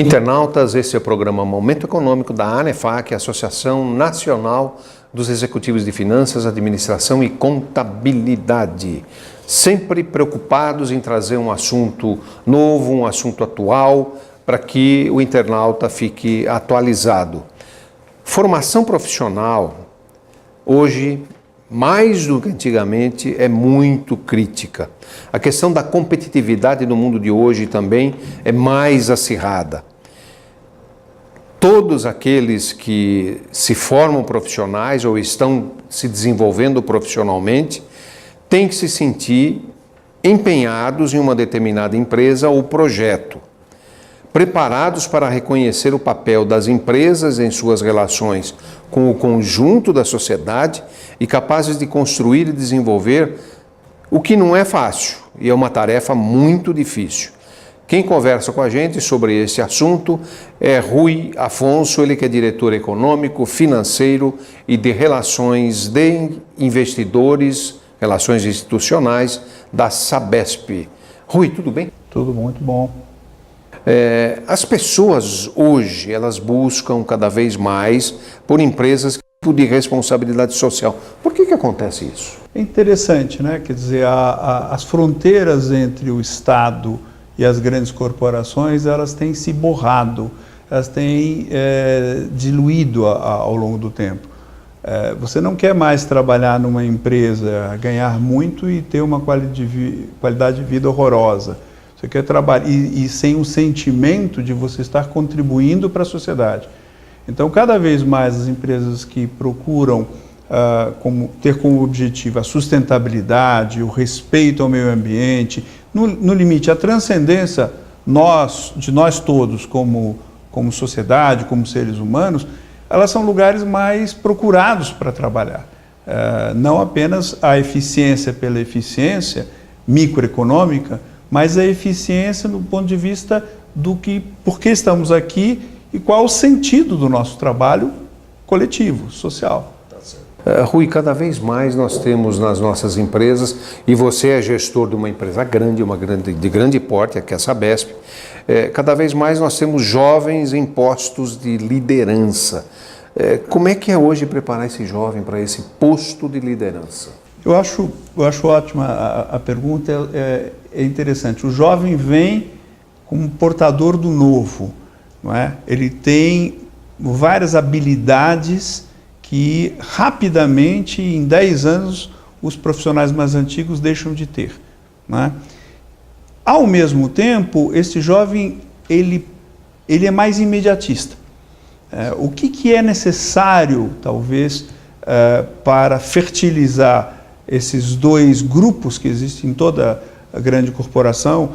Internautas, esse é o programa Momento Econômico da ANEFAC, Associação Nacional dos Executivos de Finanças, Administração e Contabilidade. Sempre preocupados em trazer um assunto novo, um assunto atual, para que o internauta fique atualizado. Formação profissional, hoje, mais do que antigamente, é muito crítica. A questão da competitividade no mundo de hoje também é mais acirrada. Todos aqueles que se formam profissionais ou estão se desenvolvendo profissionalmente têm que se sentir empenhados em uma determinada empresa ou projeto, preparados para reconhecer o papel das empresas em suas relações com o conjunto da sociedade e capazes de construir e desenvolver o que não é fácil e é uma tarefa muito difícil. Quem conversa com a gente sobre esse assunto é Rui Afonso, ele que é diretor econômico, financeiro e de relações de investidores, relações institucionais da Sabesp. Rui, tudo bem? Tudo muito bom. As pessoas hoje, elas buscam cada vez mais por empresas de responsabilidade social. Por que acontece isso? É interessante, né? Quer dizer, as fronteiras entre o Estado e as grandes corporações, elas têm se borrado, elas têm diluído ao longo do tempo. Você não quer mais trabalhar numa empresa, ganhar muito e ter uma qualidade de vida horrorosa. Você quer trabalhar e sem o sentimento de você estar contribuindo para a sociedade. Então, cada vez mais as empresas que procuram ter como objetivo a sustentabilidade, o respeito ao meio ambiente, no limite, a transcendência de nós todos como sociedade, como seres humanos, elas são lugares mais procurados para trabalhar. Não apenas a eficiência pela eficiência microeconômica, mas a eficiência no ponto de vista por que estamos aqui e qual o sentido do nosso trabalho coletivo, social. Rui, cada vez mais nós temos nas nossas empresas, e você é gestor de uma empresa grande, de grande porte, que é a Sabesp, cada vez mais nós temos jovens em postos de liderança. Como é que é hoje preparar esse jovem para esse posto de liderança? Eu acho ótima a pergunta, é interessante. O jovem vem como portador do novo, não é? Ele tem várias habilidades que rapidamente, em 10 anos, os profissionais mais antigos deixam de ter, não é? Ao mesmo tempo, esse jovem ele é mais imediatista. O que é necessário, talvez, para fertilizar esses dois grupos que existem em toda a grande corporação,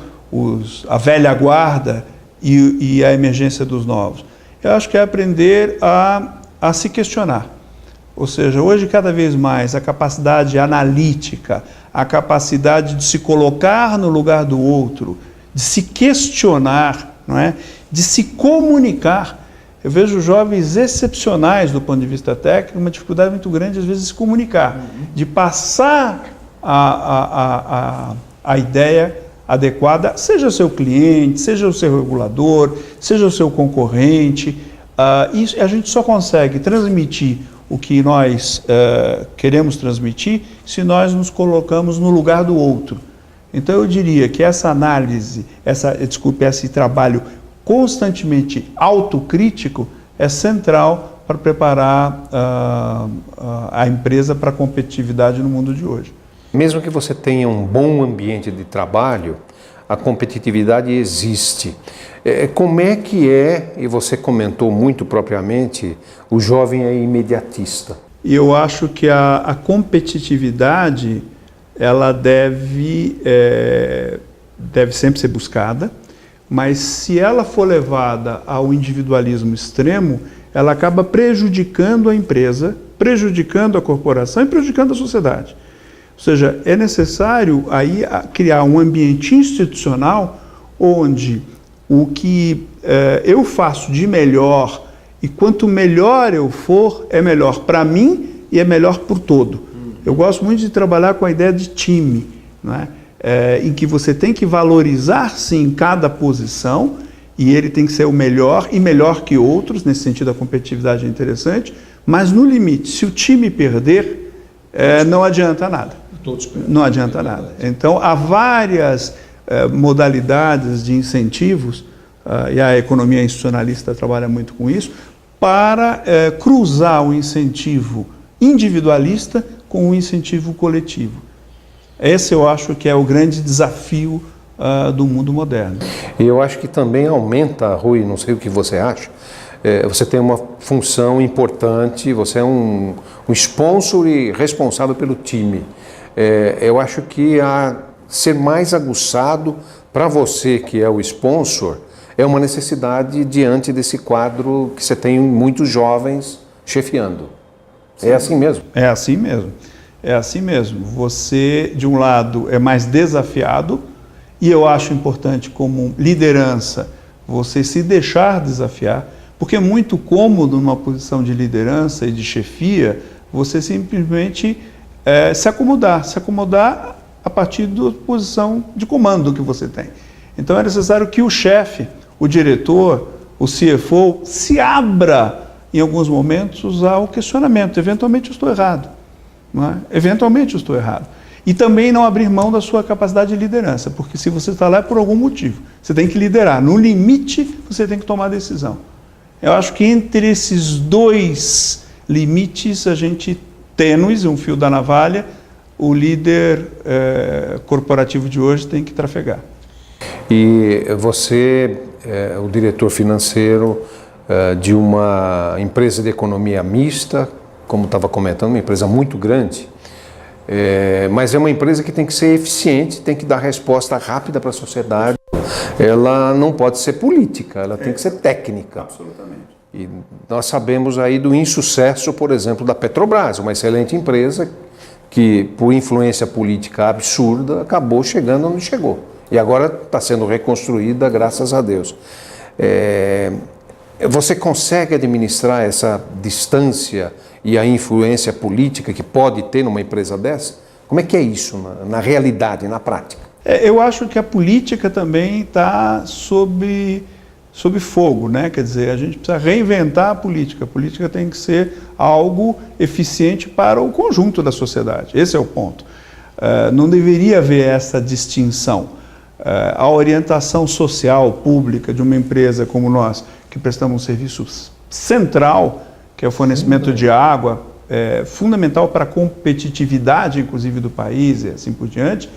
a velha guarda e a emergência dos novos? Eu acho que é aprender a se questionar. Ou seja, hoje cada vez mais a capacidade analítica, a capacidade de se colocar no lugar do outro, de se questionar, não é? De se comunicar. Eu vejo jovens excepcionais do ponto de vista técnico, uma dificuldade muito grande às vezes de se comunicar, de passar a ideia adequada, seja o seu cliente, seja o seu regulador, seja o seu concorrente. Isso a gente só consegue transmitir o que nós queremos transmitir se nós nos colocamos no lugar do outro. Então eu diria que essa análise, esse trabalho constantemente autocrítico é central para preparar a empresa para a competitividade no mundo de hoje. Mesmo que você tenha um bom ambiente de trabalho, a competitividade existe. Como é que e você comentou muito propriamente, o jovem é imediatista? E eu acho que a competitividade, ela deve sempre ser buscada, mas se ela for levada ao individualismo extremo, ela acaba prejudicando a empresa, prejudicando a corporação e prejudicando a sociedade. Ou seja, é necessário aí criar um ambiente institucional onde o que eu faço de melhor, e quanto melhor eu for, é melhor para mim e é melhor por todo. Eu gosto muito de trabalhar com a ideia de time, não é? Em que você tem que valorizar, sim, cada posição e ele tem que ser o melhor e melhor que outros, nesse sentido a competitividade é interessante, mas no limite, se o time perder, não adianta nada. Não adianta nada. Então, há várias modalidades de incentivos, e a economia institucionalista trabalha muito com isso, para cruzar o incentivo individualista com o incentivo coletivo. Esse eu acho que é o grande desafio do mundo moderno. E eu acho que também aumenta, Rui, não sei o que você acha, você tem uma função importante, você é um sponsor e responsável pelo time. Eu acho que ser mais aguçado para você que é o sponsor é uma necessidade diante desse quadro que você tem muitos jovens chefiando. Sim. É assim mesmo? É assim mesmo. É assim mesmo. Você, de um lado, é mais desafiado, e eu acho importante, como liderança, você se deixar desafiar, porque é muito cômodo numa posição de liderança e de chefia, você simplesmente se acomodar a partir da posição de comando que você tem. Então é necessário que o chefe, o diretor, o CFO, se abra em alguns momentos ao questionamento. Eventualmente eu estou errado. Não é? Eventualmente eu estou errado. E também não abrir mão da sua capacidade de liderança, porque se você está lá é por algum motivo. Você tem que liderar. No limite, você tem que tomar decisão. Eu acho que entre esses dois limites, a gente tênues, um fio da navalha, o líder corporativo de hoje tem que trafegar. E você é o diretor financeiro de uma empresa de economia mista, como estava comentando, uma empresa muito grande, mas é uma empresa que tem que ser eficiente, tem que dar resposta rápida para a sociedade. Ela não pode ser política, ela tem que ser técnica. Absolutamente. E nós sabemos aí do insucesso, por exemplo, da Petrobras, uma excelente empresa que, por influência política absurda, acabou chegando onde chegou. E agora está sendo reconstruída, graças a Deus. Você consegue administrar essa distância e a influência política que pode ter numa empresa dessa? Como é que é isso na realidade, na prática? Eu acho que a política também está sob fogo, né? Quer dizer, a gente precisa reinventar a política. A política tem que ser algo eficiente para o conjunto da sociedade. Esse é o ponto. Não deveria haver essa distinção. A orientação social pública de uma empresa como nós, que prestamos um serviço central, que é o fornecimento de água, fundamental para a competitividade, inclusive, do país e assim por diante,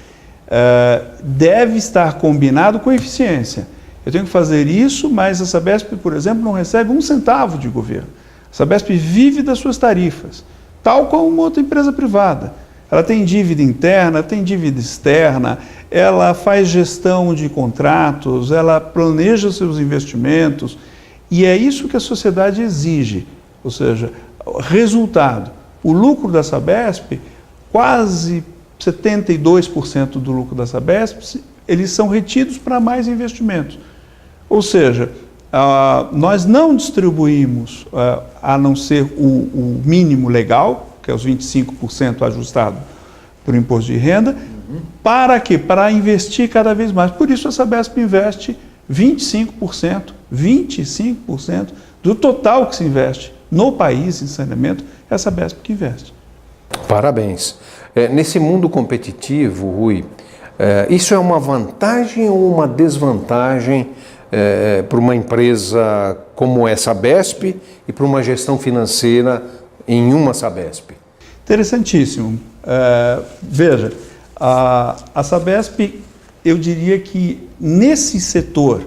deve estar combinado com eficiência. Eu tenho que fazer isso, mas a Sabesp, por exemplo, não recebe um centavo de governo. A Sabesp vive das suas tarifas, tal como uma outra empresa privada. Ela tem dívida interna, tem dívida externa, ela faz gestão de contratos, ela planeja seus investimentos, e é isso que a sociedade exige. Ou seja, resultado. O lucro da Sabesp, quase 72% do lucro da Sabesp, eles são retidos para mais investimentos. Ou seja, nós não distribuímos, a não ser o mínimo legal, que é os 25% ajustado por imposto de renda, para quê? Para investir cada vez mais. Por isso a Sabesp investe 25% do total que se investe no país em saneamento, é a Sabesp que investe. Parabéns. Nesse mundo competitivo, Rui, isso é uma vantagem ou uma desvantagem para uma empresa como essa Sabesp e para uma gestão financeira em uma Sabesp? Interessantíssimo. Veja, a Sabesp, eu diria que nesse setor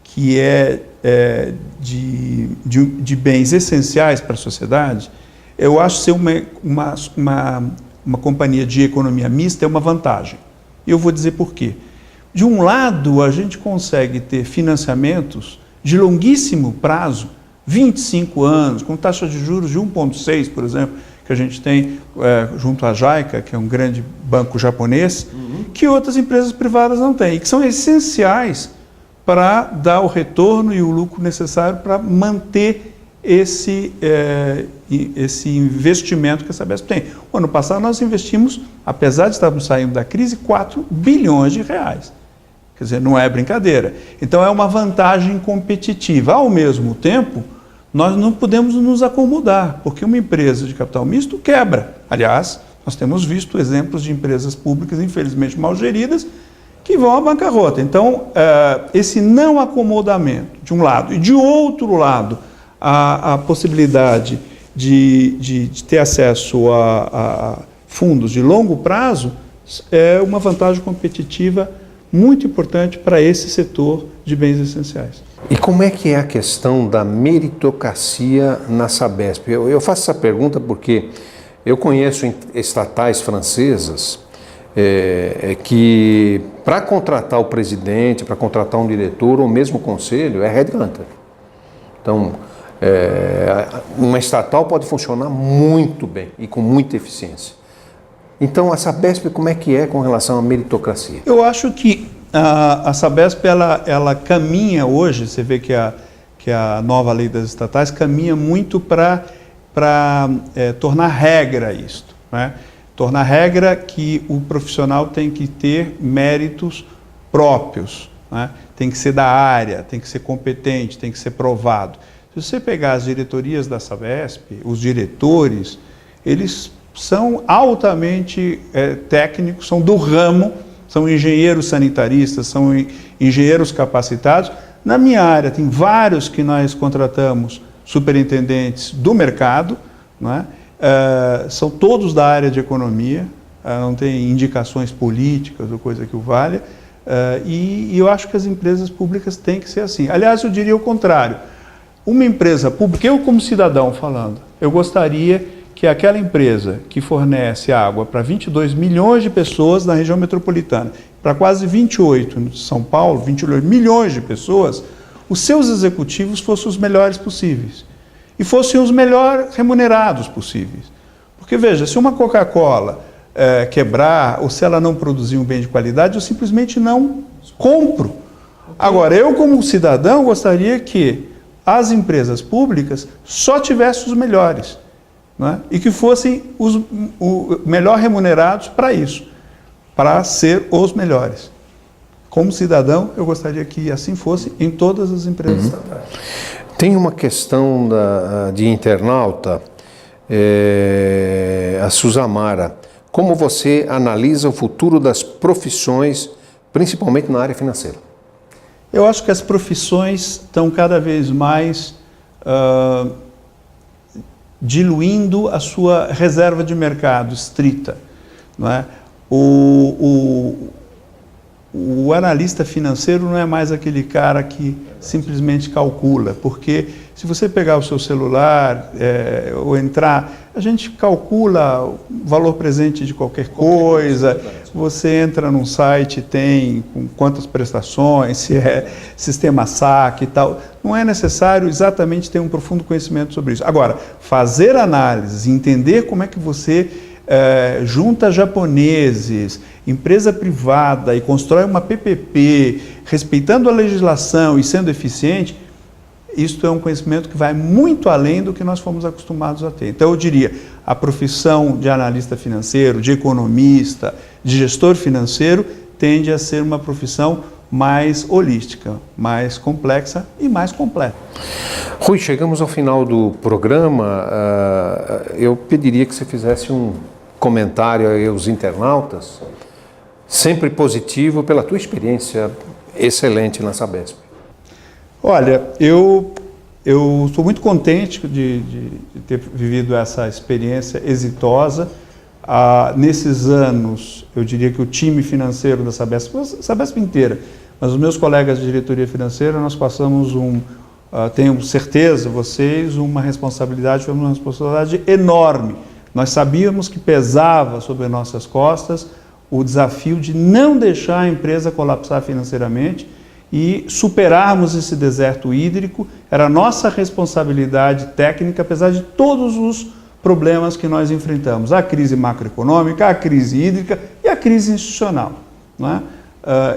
que de bens essenciais para a sociedade, eu acho ser uma companhia de economia mista é uma vantagem. E eu vou dizer por quê. De um lado, a gente consegue ter financiamentos de longuíssimo prazo, 25 anos, com taxa de juros de 1,6, por exemplo, que a gente tem junto à JAICA, que é um grande banco japonês, que outras empresas privadas não têm, e que são essenciais para dar o retorno e o lucro necessário para manter esse investimento que a Sabesp tem. O ano passado nós investimos, apesar de estarmos saindo da crise, 4 bilhões de reais. Quer dizer, não é brincadeira. Então é uma vantagem competitiva. Ao mesmo tempo, nós não podemos nos acomodar, porque uma empresa de capital misto quebra. Aliás, nós temos visto exemplos de empresas públicas, infelizmente mal geridas, que vão à bancarrota. Então, esse não acomodamento, de um lado, e de outro lado, a possibilidade de ter acesso a fundos de longo prazo é uma vantagem competitiva muito importante para esse setor de bens essenciais. E como é que é a questão da meritocracia na Sabesp? Eu faço essa pergunta porque eu conheço estatais francesas que, para contratar o presidente, para contratar um diretor ou mesmo conselho, é headhunter. Então, uma estatal pode funcionar muito bem e com muita eficiência. Então, a Sabesp, como é que é com relação à meritocracia? Eu acho que a Sabesp, ela caminha hoje, você vê que a nova lei das estatais caminha muito para tornar regra isto, né? Tornar regra que o profissional tem que ter méritos próprios, né? Tem que ser da área, tem que ser competente, tem que ser provado. Se você pegar as diretorias da Sabesp, os diretores, eles são altamente técnicos, são do ramo, são engenheiros sanitaristas, são engenheiros capacitados. Na minha área, tem vários que nós contratamos superintendentes do mercado, não é? São todos da área de economia, não tem indicações políticas ou coisa que o valha, e eu acho que as empresas públicas têm que ser assim. Aliás, eu diria o contrário. Uma empresa pública, eu como cidadão falando, eu gostaria que aquela empresa que fornece água para 22 milhões de pessoas na região metropolitana, para quase 28 em São Paulo, 28 milhões de pessoas, os seus executivos fossem os melhores possíveis e fossem os melhores remunerados possíveis. Porque veja, se uma Coca-Cola quebrar ou se ela não produzir um bem de qualidade, eu simplesmente não compro. Agora, eu como cidadão gostaria que as empresas públicas só tivessem os melhores, né? E que fossem os melhor remunerados para isso, para ser os melhores. Como cidadão, eu gostaria que assim fosse em todas as empresas estatais. Tem uma questão de internauta, a Suzamara. Como você analisa o futuro das profissões, principalmente na área financeira? Eu acho que as profissões estão cada vez mais diluindo a sua reserva de mercado estrita, não é? O analista financeiro não é mais aquele cara que simplesmente calcula, porque se você pegar o seu celular ou entrar, a gente calcula o valor presente de qualquer coisa, você entra num site, tem com quantas prestações, se é sistema saque e tal. Não é necessário exatamente ter um profundo conhecimento sobre isso. Agora, fazer análises, entender como é que você junta japoneses, empresa privada e constrói uma PPP, respeitando a legislação e sendo eficiente, isto é um conhecimento que vai muito além do que nós fomos acostumados a ter. Então eu diria, a profissão de analista financeiro, de economista, de gestor financeiro, tende a ser uma profissão mais holística, mais complexa e mais completa. Rui, chegamos ao final do programa. Eu pediria que você fizesse um comentário aí aos internautas, sempre positivo pela tua experiência excelente na Sabesp. Olha, eu estou muito contente de ter vivido essa experiência exitosa. Nesses anos, eu diria que o time financeiro da Sabesp, a Sabesp inteira, mas os meus colegas de diretoria financeira, nós passamos tenho certeza, vocês, uma responsabilidade enorme. Nós sabíamos que pesava sobre nossas costas o desafio de não deixar a empresa colapsar financeiramente e superarmos esse deserto hídrico. Era nossa responsabilidade técnica, apesar de todos os problemas que nós enfrentamos. A crise macroeconômica, a crise hídrica e a crise institucional, não é?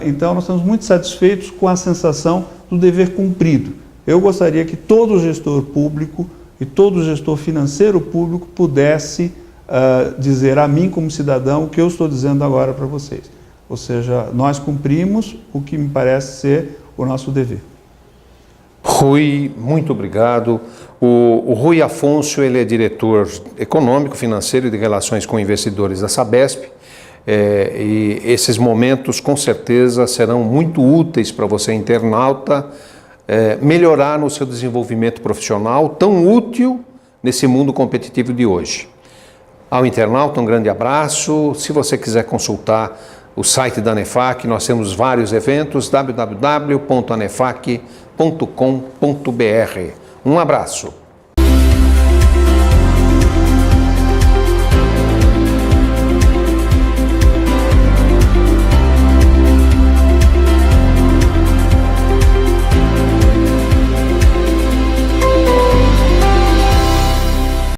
Então, nós estamos muito satisfeitos com a sensação do dever cumprido. Eu gostaria que todo gestor público e todo gestor financeiro público pudesse dizer a mim como cidadão o que eu estou dizendo agora para vocês. Ou seja, nós cumprimos o que me parece ser o nosso dever. Rui, muito obrigado. O Rui Afonso, ele é diretor econômico, financeiro e de relações com investidores da Sabesp. E esses momentos, com certeza, serão muito úteis para você, internauta, melhorar no seu desenvolvimento profissional, tão útil nesse mundo competitivo de hoje. Ao internauta, um grande abraço. Se você quiser consultar o site da ANEFAC, nós temos vários eventos, www.anefac.com.br. Um abraço.